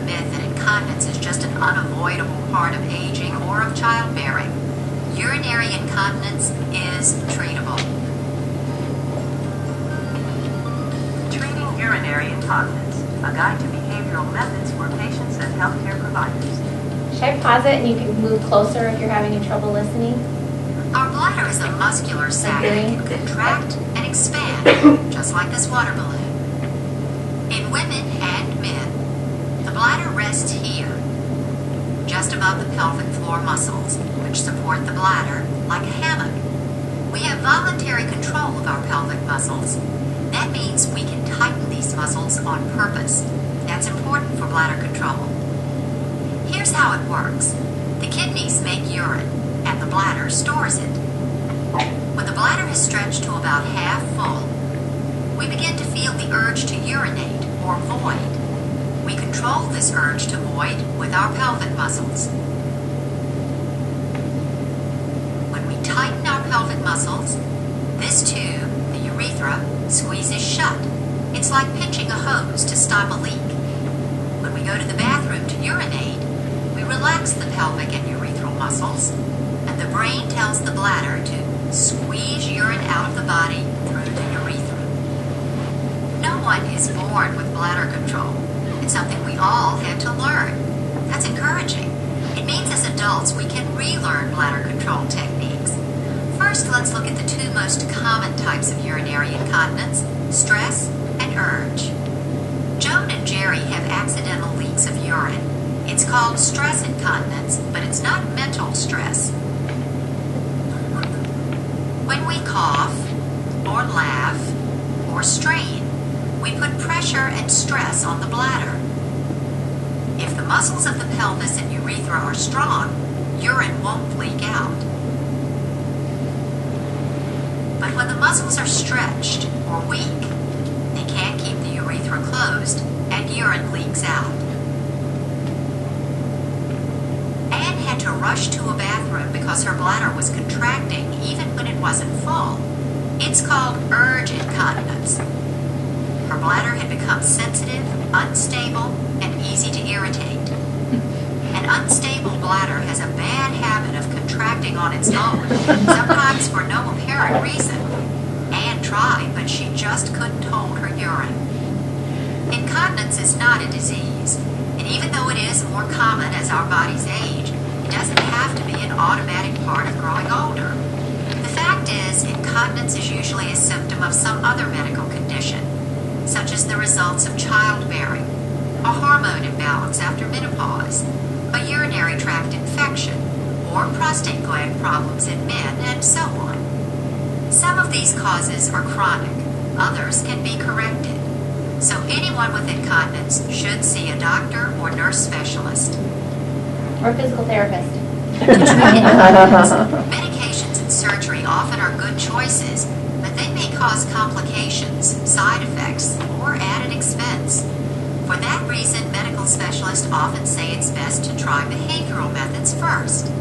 myth that incontinence is just an unavoidable part of aging or of childbearing. Urinary incontinence is treatable. Treating urinary incontinence, a guide to behavioral methods for patients and healthcare providers. Should I pause it and you can move closer if you're having any trouble listening? Our bladder is a muscular sac that can contract and expand, just like this water balloon. In women and men, the bladder rests here, just above the pelvic floor muscles, which support the bladder like a hammock. We have voluntary control of our pelvic muscles. That means we can tighten these muscles on purpose. That's important for bladder control. Here's how it works. The kidneys make urine, and the bladder stores it. When the bladder is stretched to about half full, we begin to feel the urge to urinate or void. We control this urge to void with our pelvic muscles. When we tighten our pelvic muscles, this tube, the urethra, squeezes shut. It's like pinching a hose to stop a leak. When we go to the bathroom to urinate, we relax the pelvic and urethral muscles, and the brain tells the bladder to squeeze urine out of the body through the urethra. No one is born with bladder control. It's something we all had to learn. That's encouraging. It means as adults we can relearn bladder control techniques. First, let's look at the two most common types of urinary incontinence, stress and urge. Joan and Jerry have accidental leaks of urine. It's called stress incontinence, but it's not mental stress. When we cough, or laugh, or strain, we put pressure and stress on the bladder. If the muscles of the pelvis and urethra are strong, urine won't leak out. But when the muscles are stretched or weak, they can't keep the urethra closed and urine leaks out. Anne had to rush to a bathroom because her bladder was contracting even when it wasn't full. It's called urge incontinence. Her bladder had become sensitive, unstable, and easy to irritate. An unstable bladder has a bad habit of contracting on its own, sometimes for no apparent reason. Anne tried, but she just couldn't hold her urine. Incontinence is not a disease, and even though it is more common as our bodies age, it doesn't have to be an automatic part of growing older. The fact is, incontinence is usually a symptom of some other medical condition, such as the results of childbearing, a hormone imbalance after menopause, a urinary tract infection, or prostate gland problems in men, and so on. Some of these causes are chronic, others can be corrected. So anyone with incontinence should see a doctor or nurse specialist. Or a physical therapist. Medications and surgery often are good choices, but they may cause complications, side effects, or added expense. For that reason, medical specialists often say it's best to try behavioral methods first.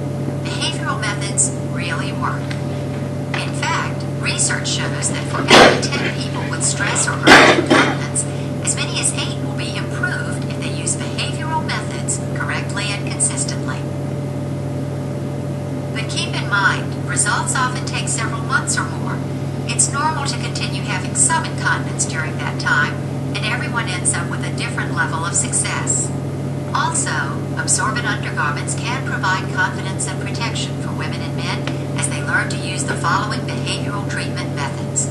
Behavioral methods really work. In fact, research shows that for every 10 people with stress or urge incontinence, as many as 8 will be improved if they use behavioral methods correctly and consistently. But keep in mind, results often take several months or more. It's normal to continue having some incontinence during that time, and everyone ends up with a different level of success. Also, absorbent undergarments can provide confidence and protection for women and men as they learn to use the following behavioral treatment methods.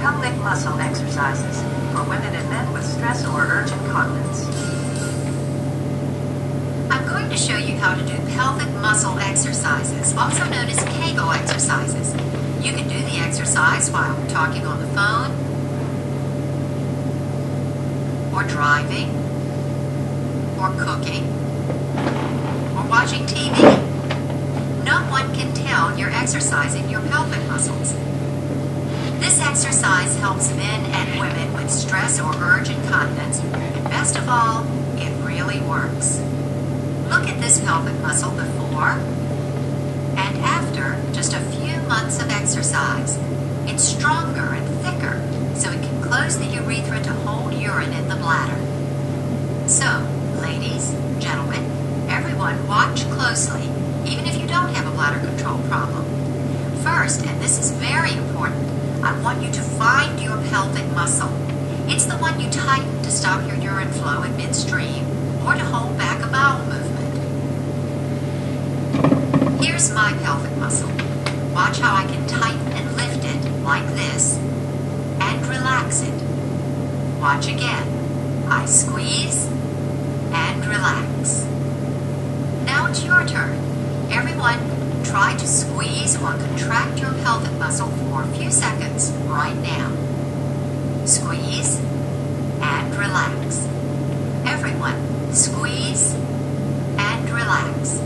Pelvic muscle exercises for women and men with stress or urge incontinence. I'm going to show you how to do pelvic muscle exercises, also known as Kegel exercises. You can do the exercise while talking on the phone, or driving, or cooking, or watching TV. No one can tell you're exercising your pelvic muscles. This exercise helps men and women with stress or urge incontinence, and best of all, it really works. Look at this pelvic muscle before and after just a few months of exercise. It's stronger and thicker, so it can close the urethra to hold urine want you to find your pelvic muscle. It's the one you tighten to stop your urine flow in midstream or to hold back a bowel movement. Here's my pelvic muscle. Watch how I can tighten and lift it like this and relax it. Watch again. I squeeze and relax. Now it's your turn. Everyone, try to squeeze or contract your pelvic muscle for a few seconds right now. Squeeze and relax. Everyone, squeeze and relax.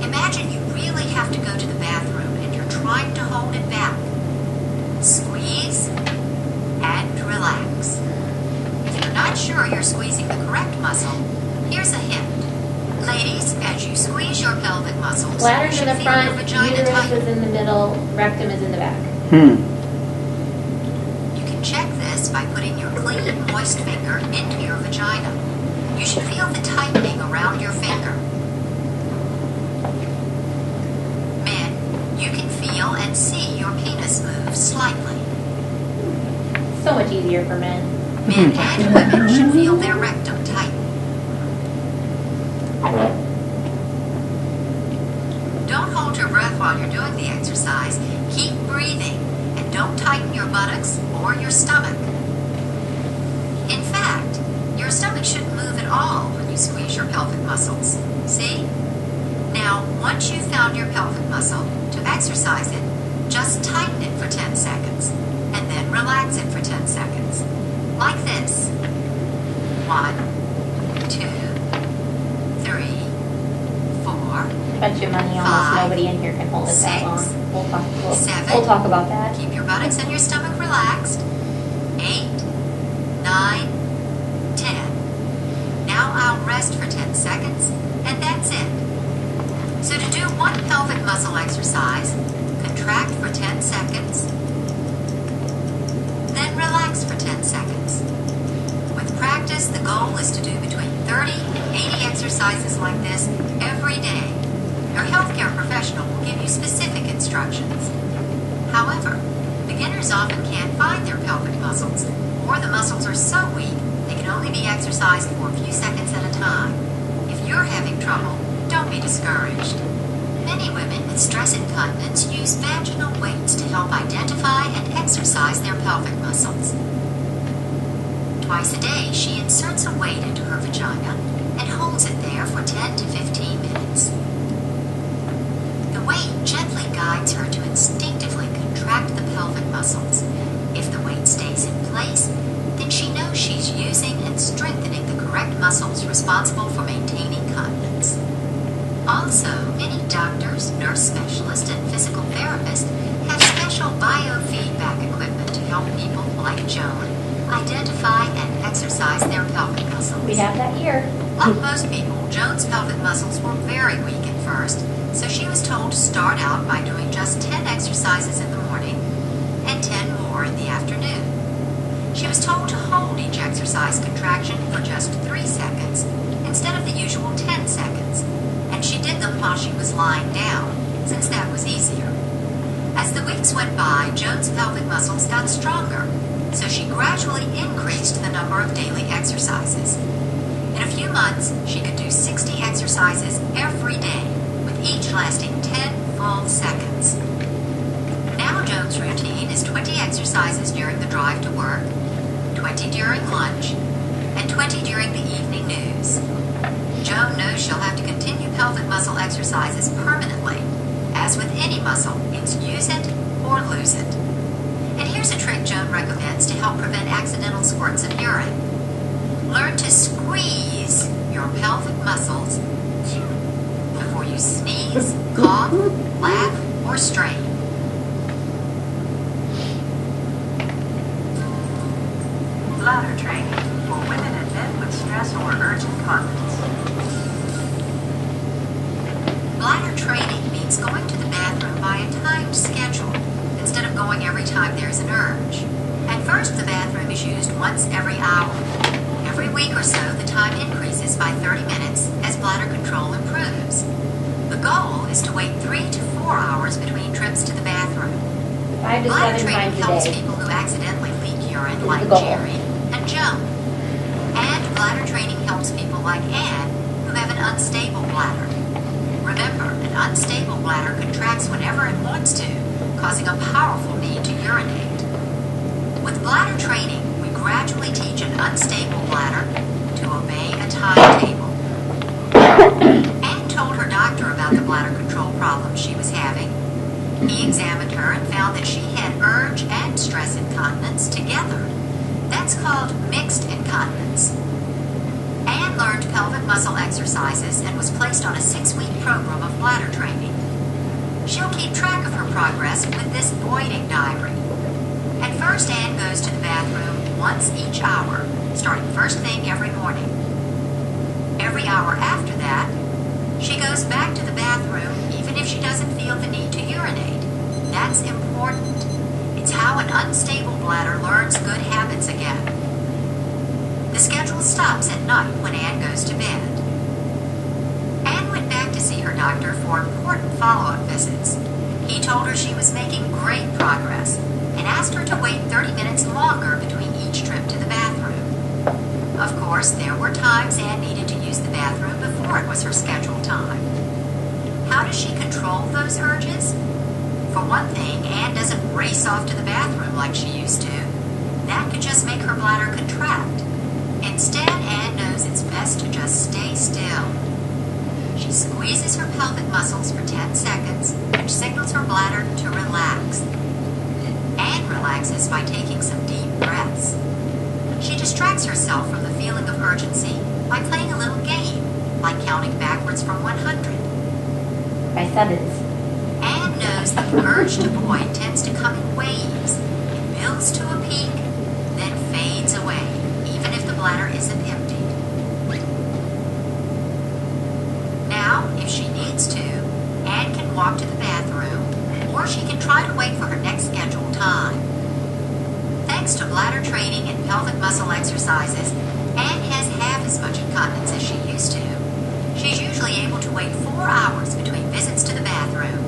Imagine you really have to go to the bathroom and you're trying to hold it back. Squeeze and relax. If you're not sure you're squeezing the correct muscle, here's a hint. Ladies, as you squeeze your pelvic muscles, Bladder's you in the should feel your front, vagina uterus tighten. is in the middle, rectum is in the back. You can check this by putting your clean, moist finger into your vagina. You should feel the tightening around your finger. Men, you can feel and see your penis move slightly. So much easier for men. Men and women should feel their rectum tighten. Don't hold your breath while you're doing the exercise. Keep breathing and don't tighten your buttocks or your stomach. In fact, your stomach shouldn't move at all when you squeeze your pelvic muscles. See? Now, once you've found your pelvic muscle, to exercise it, just tighten it for 10 seconds and then relax it for 10 seconds. Like this. 1, 2, 3, 4. Bet you money almost 5, nobody in here can hold it that long. 6, We'll 7. talk about that. Keep your buttocks and your stomach relaxed. 8, 9, 10. Now I'll rest for 10 seconds, and that's it. So to do one pelvic muscle exercise, contract for 10 seconds, then relax for 10 seconds. With practice, the goal is to do between 30 and 80 exercises like this every day. Your healthcare professional will give you specific instructions. However, beginners often can't find their pelvic muscles, or the muscles are so weak they can only be exercised for a few seconds at a time. If you're having trouble, don't be discouraged. Many women with stress incontinence use vaginal weights to help identify and exercise their pelvic muscles. Twice a day, she inserts a weight into her vagina and holds it there for 10 to 15 minutes. The weight gently guides her to instinctively contract the pelvic muscles. If the weight stays in place, then she knows she's using and strengthening the correct muscles responsible for maintaining continence. Also, many doctors, nurse specialists, and physical therapists have special biofeedback equipment to help people like Joan identify and exercise their pelvic muscles. We have that here. Like most people, Joan's pelvic muscles were very weak at first, so she was told to start out by doing just 10 exercises in the morning and 10 more in the afternoon. She was told to hold each exercise contraction for just 3 seconds instead of the usual 10 seconds, and she did them while she was lying down, since that was easier. As the weeks went by, Joan's pelvic muscles got stronger, so she gradually increased the number of daily exercises. In a few months, she could do 60 exercises every day, with each lasting 10 full seconds. Now Joan's routine is 20 exercises during the drive to work, 20 during lunch, and 20 during the evening news. Joan knows she'll have to continue pelvic muscle exercises permanently. As with any muscle, it's use it or lose it. And here's a trick Joan recommends to help prevent accidental squirts of urine. Learn to squeeze your pelvic muscles before you sneeze, cough, laugh, or strain. Bladder training for women and men with stress or urgent incontinence. Bladder training means going to the bathroom by a timed schedule instead of going every time there's an urge. At first, the bathroom is used once every hour. Every week or so, the time increases by 30 minutes as bladder control improves. The goal is to wait 3 to 4 hours between trips to the bathroom. 5 to Bladder 7 training times a helps day. people who accidentally leak urine, Is like the goal. Jerry and Joan. And bladder training helps people like Anne, who have an unstable bladder. Remember, an unstable bladder contracts whenever it wants to, causing a powerful need to urinate. With bladder training, we gradually teach an unstable bladder to obey a timetable. Anne told her doctor about the bladder control problem she was having. He examined her and found that she had urge and stress incontinence together. That's called mixed incontinence. Anne learned pelvic muscle exercises and was placed on a 6-week program of bladder training. She'll keep track of her progress with this voiding diary. At first, Anne goes to the bathroom once each hour, starting first thing every morning. Every hour after that, she goes back to the bathroom even if she doesn't feel the need to urinate. That's important. It's how an unstable bladder learns good habits again. The schedule stops at night when Anne goes to bed. Anne went back to see her doctor for important follow-up visits. He told her she was making great progress and asked her to wait 30 minutes longer between each trip to the bathroom. Of course, there were times Anne needed to use the bathroom before it was her scheduled time. How does she control those urges? For one thing, Anne doesn't race off to the bathroom like she used to. That could just make her bladder contract. Instead, Anne knows it's best to just stay still. She squeezes her pelvic muscles for 10 seconds, which signals her bladder to relax. Anne relaxes by taking some deep breaths. She distracts herself from the feeling of urgency by playing a little game, like counting backwards from 100. By sevens. Anne knows that the urge to void tends to come in waves. It builds to a peak, then fades away, even if the bladder isn't emptied. Now, if she needs to, Anne can walk to the bathroom, or she can try to wait for her next scheduled time. Thanks to bladder training and pelvic muscle exercises, Anne has half as much incontinence as she used to. She's usually able to wait 4 hours between visits to the bathroom.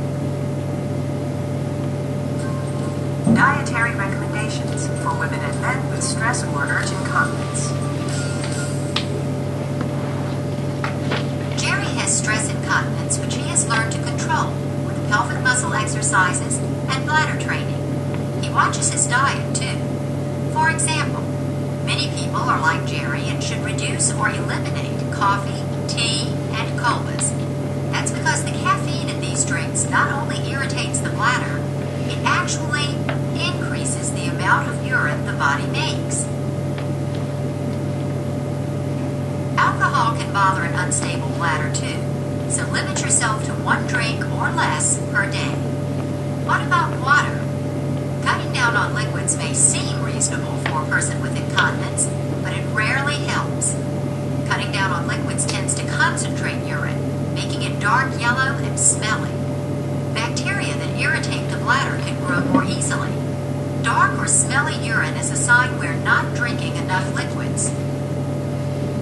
Dietary recommendations for women and men with stress or urge incontinence. Jerry has stress incontinence, which he has learned to control with pelvic muscle exercises and bladder training. He watches his diet, too. For example, many people are like Jerry and should reduce or eliminate coffee, tea, and colas. That's because the caffeine in these drinks not only irritates the bladder, it actually increases the amount of urine the body makes. Alcohol can bother an unstable bladder too, so limit yourself to 1 drink or less per day. What about water? Cutting down on liquids may seem reasonable for a person with incontinence, but it rarely helps. Cutting down on liquids tends to concentrate urine, making it dark yellow and smelly. Bacteria that irritate the bladder can grow more easily. Dark or smelly urine is a sign we're not drinking enough liquids.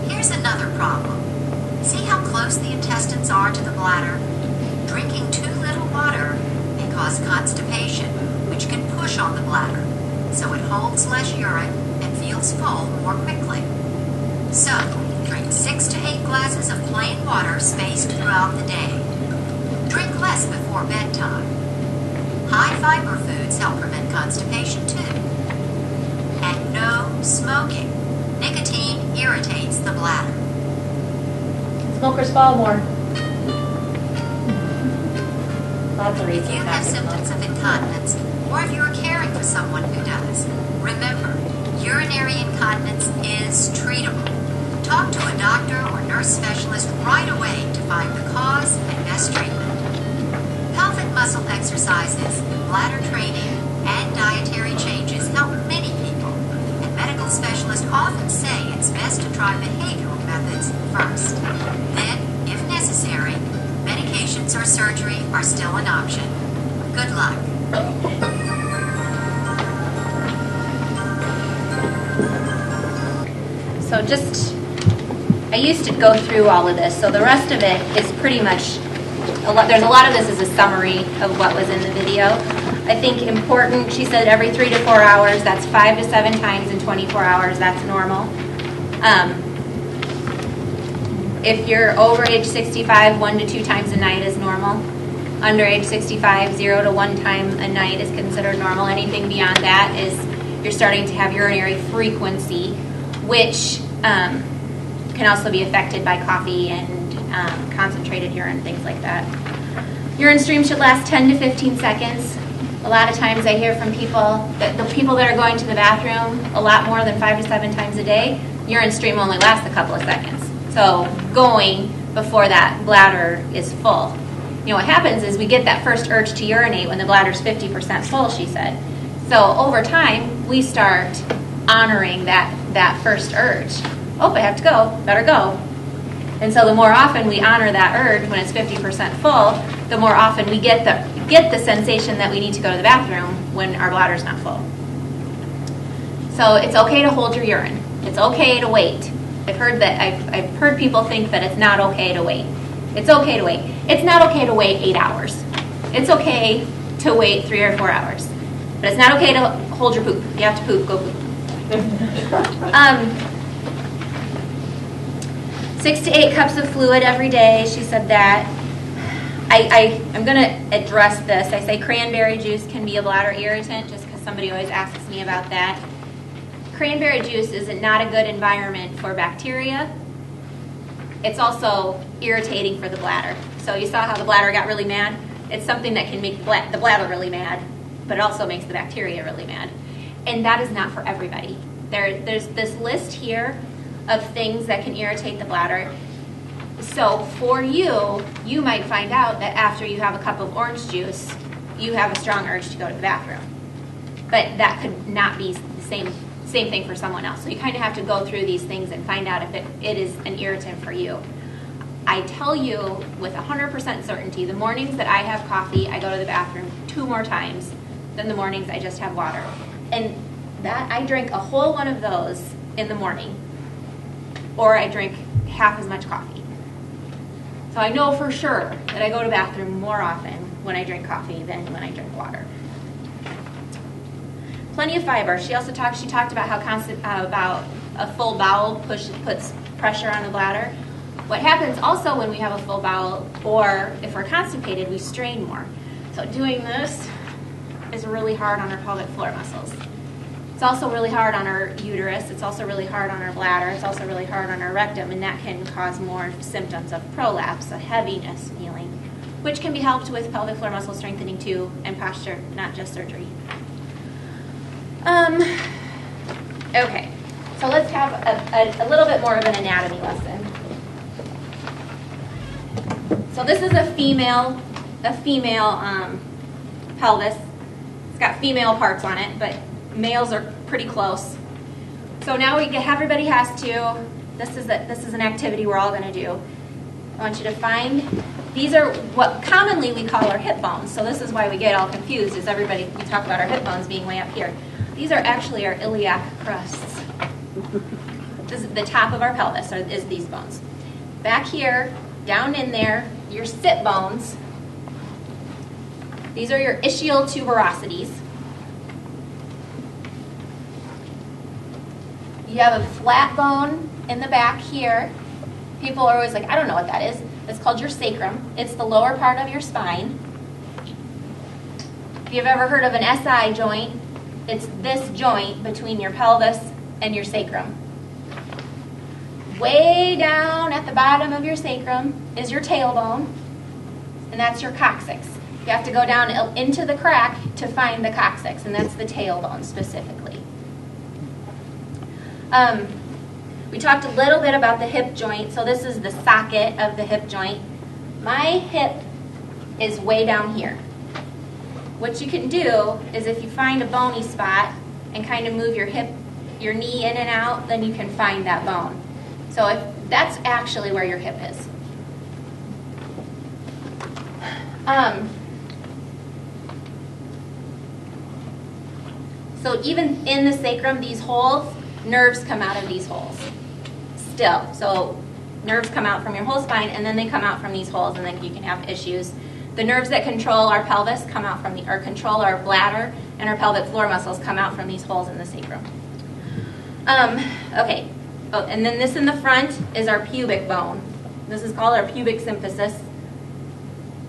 Here's another problem. See how close the intestines are to the bladder? Drinking too little water may cause constipation, which can push on the bladder, so it holds less urine and feels full more quickly. So, drink 6 to 8 glasses of plain water spaced throughout the day. Drink less before bedtime. High fiber foods help prevent constipation too. And no smoking. Nicotine irritates the bladder. Smokers fall more. Lots of If reasons you not have to symptoms smoke. of incontinence, or if you are caring for someone who does, remember, urinary incontinence is treatable. Talk to a doctor or nurse specialist right away to find the cause and best treatment. Pelvic muscle exercises, bladder training, and dietary changes help many people, and medical specialists often say it's best to try behavioral methods first. Then, if necessary, medications or surgery are still an option. Good luck. So I used to go through all of this, so the rest of it is pretty much, there's a lot of this is a summary of what was in the video. I think important, she said every 3 to 4 hours, that's 5 to 7 times in 24 hours, that's normal. If you're over age 65, 1 to 2 times a night is normal. Under age 65, 0 to 1 time a night is considered normal. Anything beyond that is you're starting to have urinary frequency, which can also be affected by coffee and concentrated urine, things like that. Urine stream should last 10 to 15 seconds. A lot of times I hear from people that the people that are going to the bathroom a lot more than 5 to 7 times a day, urine stream only lasts a couple of seconds. So going before that bladder is full. You know, what happens is we get that first urge to urinate when the bladder's 50% full, she said. So over time, we start honoring that first urge. Oh, I have to go, better go. And so the more often we honor that urge when it's 50% full, the more often we get the sensation that we need to go to the bathroom when our bladder's not full. So it's okay to hold your urine. It's okay to wait. I've heard people think that it's not okay to wait. It's okay to wait. It's not okay to wait 8 hours. It's okay to wait 3 or 4 hours. But it's not okay to hold your poop. You have to poop, go poop. 6 to 8 cups of fluid every day, she said that. I'm going to address this. I say cranberry juice can be a bladder irritant just because somebody always asks me about that. Cranberry juice is not a good environment for bacteria. It's also irritating for the bladder. So you saw how the bladder got really mad? It's something that can make the bladder really mad, but it also makes the bacteria really mad. And that is not for everybody. There's this list here of things that can irritate the bladder. So for you, you might find out that after you have a cup of orange juice, you have a strong urge to go to the bathroom. But that could not be the same thing for someone else. So you kind of have to go through these things and find out if it is an irritant for you. I tell you with 100% certainty, the mornings that I have coffee, I go to the bathroom 2 more times than the mornings I just have water. And that I drink a whole one of those in the morning, or I drink half as much coffee. So I know for sure that I go to the bathroom more often when I drink coffee than when I drink water. Plenty of fiber. She talked about how about a full bowel puts pressure on the bladder. What happens also when we have a full bowel, or if we're constipated, we strain more. So doing this is really hard on our pelvic floor muscles. It's also really hard on our uterus. It's also really hard on our bladder. It's also really hard on our rectum, and that can cause more symptoms of prolapse, a heaviness feeling, which can be helped with pelvic floor muscle strengthening too, and posture, not just surgery. Okay, so let's have a little bit more of an anatomy lesson. So this is a female pelvis. It's got female parts on it, but males are pretty close. So now everybody has to. This is an activity we're all going to do. I want you to find. These are what commonly we call our hip bones. So this is why we get all confused. We talk about our hip bones being way up here. These are actually our iliac crusts. This is the top of our pelvis is these bones. Back here, down in there, your sit bones. These are your ischial tuberosities. You have a flat bone in the back here. People are always like, I don't know what that is. It's called your sacrum. It's the lower part of your spine. If you've ever heard of an SI joint, it's this joint between your pelvis and your sacrum. Way down at the bottom of your sacrum is your tailbone, and that's your coccyx. You have to go down into the crack to find the coccyx, and that's the tailbone specifically. We talked a little bit about the hip joint, so this is the socket of the hip joint. My hip is way down here. What you can do is if you find a bony spot and kind of move your knee in and out, then you can find that bone. So that's actually where your hip is. So even in the sacrum, these holes, nerves come out of these holes still. So nerves come out from your whole spine, and then they come out from these holes, and then you can have issues. The nerves that control our pelvis come out from or control our bladder, and our pelvic floor muscles come out from these holes in the sacrum. Okay. Oh, and then this in the front is our pubic bone. This is called our pubic symphysis.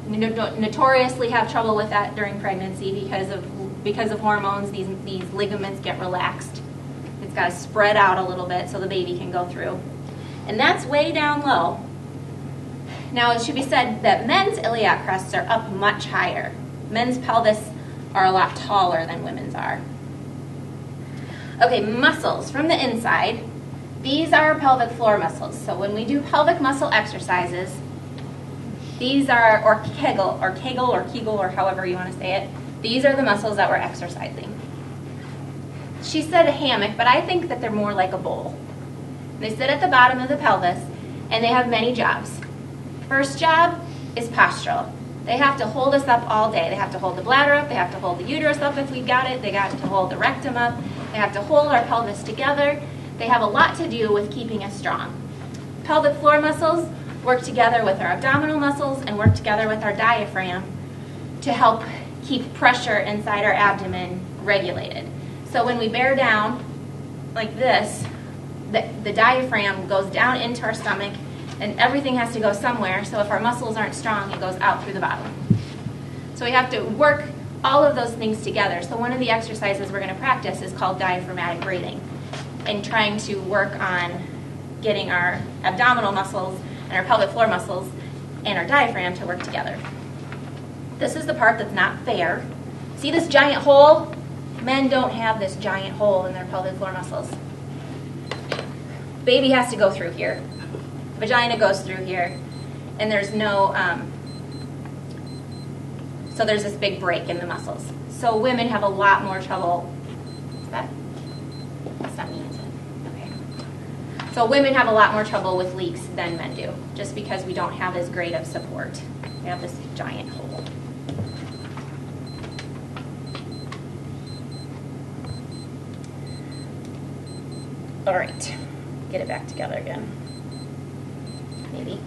We notoriously have trouble with that during pregnancy because of hormones. These ligaments get relaxed. It's got to spread out a little bit so the baby can go through. And that's way down low. Now, it should be said that men's iliac crests are up much higher. Men's pelvis are a lot taller than women's are. Okay, muscles from the inside. These are our pelvic floor muscles. So when we do pelvic muscle exercises, these are, or Kegel, or however you want to say it, these are the muscles that we're exercising. She said a hammock, but I think that they're more like a bowl. They sit at the bottom of the pelvis, and they have many jobs. First job is postural. They have to hold us up all day. They have to hold the bladder up. They have to hold the uterus up if we've got it. They got to hold the rectum up. They have to hold our pelvis together. They have a lot to do with keeping us strong. Pelvic floor muscles work together with our abdominal muscles and work together with our diaphragm to help keep pressure inside our abdomen regulated. So when we bear down like this, the diaphragm goes down into our stomach, and everything has to go somewhere. So if our muscles aren't strong, it goes out through the bottom. So we have to work all of those things together. So one of the exercises we're going to practice is called diaphragmatic breathing, and trying to work on getting our abdominal muscles and our pelvic floor muscles and our diaphragm to work together. This is the part that's not fair. See this giant hole? Men don't have this giant hole in their pelvic floor muscles. Baby has to go through here. Vagina goes through here. And there's no, so there's this big break in the muscles. So women have a lot more trouble. That's not me, is it? Okay. So women have a lot more trouble with leaks than men do, just because we don't have as great of support. We have this giant hole. All right, get it back together again. Maybe.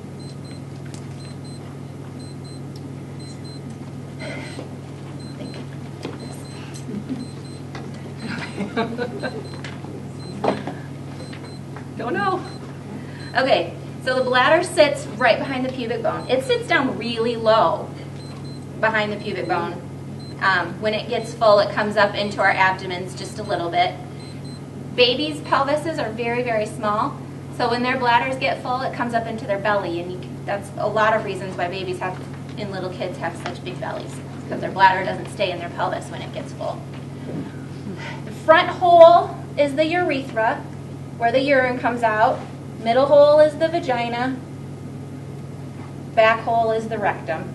Don't know. Okay, so the bladder sits right behind the pubic bone. It sits down really low behind the pubic bone. When it gets full, it comes up into our abdomens just a little bit. Babies' pelvises are very, very small, so when their bladders get full, it comes up into their belly, and that's a lot of reasons why babies and little kids have such big bellies, because their bladder doesn't stay in their pelvis when it gets full. The front hole is the urethra, where the urine comes out. Middle hole is the vagina. Back hole is the rectum.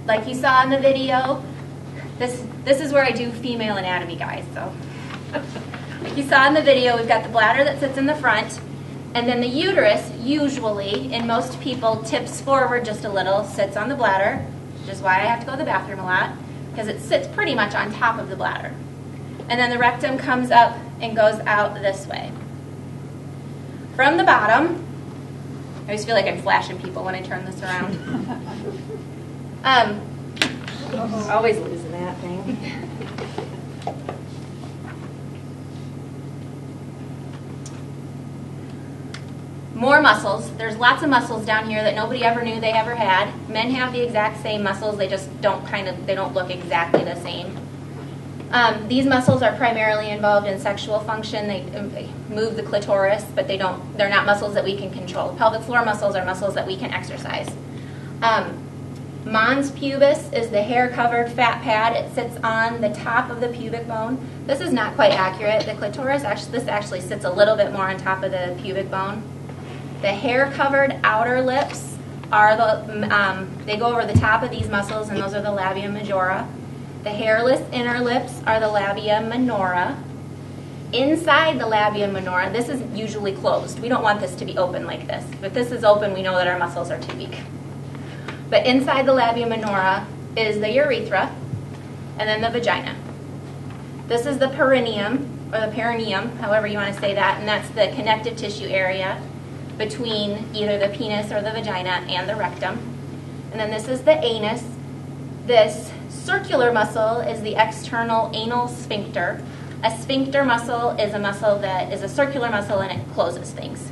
Like you saw in the video, this is where I do female anatomy, guys. So, like you saw in the video, we've got the bladder that sits in the front, and then the uterus, usually, in most people, tips forward just a little, sits on the bladder, which is why I have to go to the bathroom a lot, because it sits pretty much on top of the bladder. And then the rectum comes up and goes out this way. From the bottom, I always feel like I'm flashing people when I turn this around. Always losing that thing. More muscles. There's lots of muscles down here that nobody ever knew they ever had. Men have the exact same muscles. They just don't they don't look exactly the same. These muscles are primarily involved in sexual function. They move the clitoris, but they're not muscles that we can control. Pelvic floor muscles are muscles that we can exercise. Mons pubis is the hair-covered fat pad. It sits on the top of the pubic bone. This is not quite accurate. The clitoris, this actually sits a little bit more on top of the pubic bone. The hair-covered outer lips are they go over the top of these muscles, and those are the labia majora. The hairless inner lips are the labia minora. Inside the labia minora, this is usually closed. We don't want this to be open like this. If this is open, we know that our muscles are too weak. But inside the labia minora is the urethra, and then the vagina. This is the perineum, or the perineum, however you want to say that, and that's the connective tissue area between either the penis or the vagina and the rectum. And then this is the anus. This circular muscle is the external anal sphincter. A sphincter muscle is a muscle that is a circular muscle and it closes things.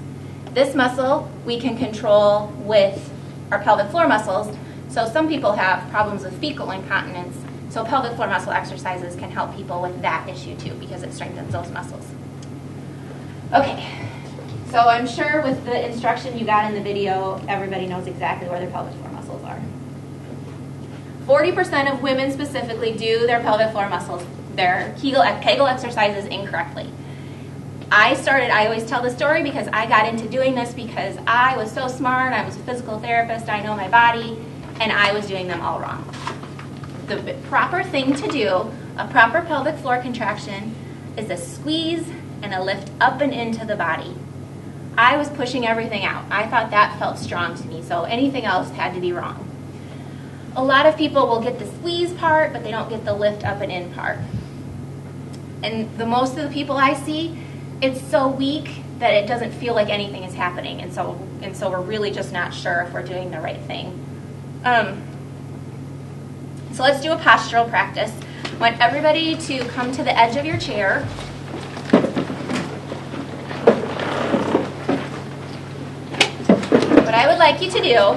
This muscle we can control with our pelvic floor muscles. So some people have problems with fecal incontinence. So pelvic floor muscle exercises can help people with that issue too because it strengthens those muscles. Okay, so I'm sure with the instruction you got in the video, everybody knows exactly where their pelvic floor muscles are. 40% of women specifically do their pelvic floor muscles, their Kegel exercises incorrectly. I always tell the story because I got into doing this because I was so smart, I was a physical therapist, I know my body, and I was doing them all wrong. The proper thing to do, a proper pelvic floor contraction, is a squeeze and a lift up and into the body. I was pushing everything out. I thought that felt strong to me, so anything else had to be wrong. A lot of people will get the squeeze part, but they don't get the lift up and in part. And the most of the people I see, it's so weak that it doesn't feel like anything is happening, and so we're really just not sure if we're doing the right thing. So let's do a postural practice. I want everybody to come to the edge of your chair. What I would like you to do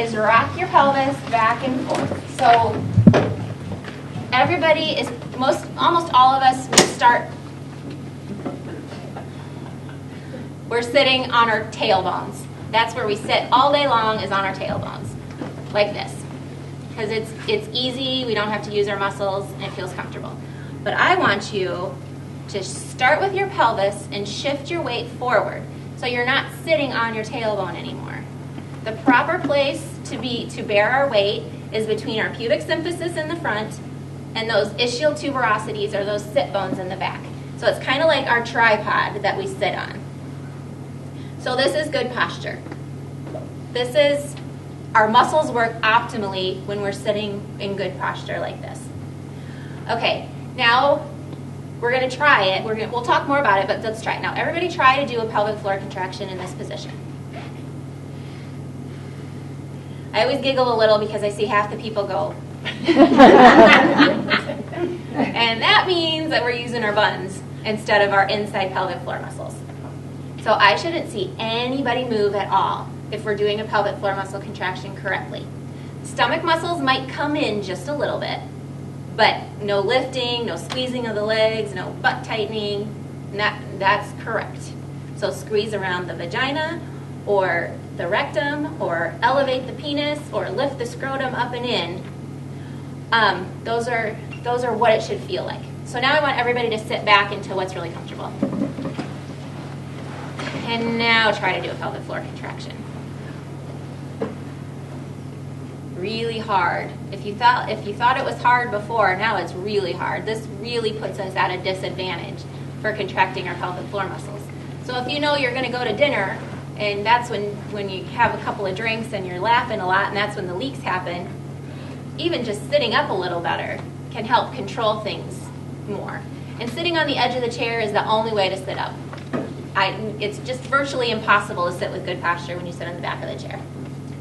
is rock your pelvis back and forth. So everybody is, almost all of us we're sitting on our tailbones. That's where we sit all day long, is on our tailbones, like this. Because it's easy, we don't have to use our muscles, and it feels comfortable. But I want you to start with your pelvis and shift your weight forward. So you're not sitting on your tailbone anymore. The proper place to bear our weight is between our pubic symphysis in the front and those ischial tuberosities, or those sit bones in the back. So it's kind of like our tripod that we sit on. So this is good posture. Our muscles work optimally when we're sitting in good posture like this. Okay, now we're going to try it. We'll talk more about it, but let's try it. Now everybody try to do a pelvic floor contraction in this position. I always giggle a little because I see half the people go. And that means that we're using our buns instead of our inside pelvic floor muscles. So I shouldn't see anybody move at all if we're doing a pelvic floor muscle contraction correctly. Stomach muscles might come in just a little bit, but no lifting, no squeezing of the legs, no butt tightening. That's correct. So squeeze around the vagina or the rectum, or elevate the penis, or lift the scrotum up and in. Those are what it should feel like. So now I want everybody to sit back into what's really comfortable. And now try to do a pelvic floor contraction. Really hard. If you thought it was hard before, now it's really hard. This really puts us at a disadvantage for contracting our pelvic floor muscles. So if you know you're going to go to dinner, and that's when you have a couple of drinks and you're laughing a lot, and that's when the leaks happen, even just sitting up a little better can help control things more. And sitting on the edge of the chair is the only way to sit up. It's just virtually impossible to sit with good posture when you sit on the back of the chair.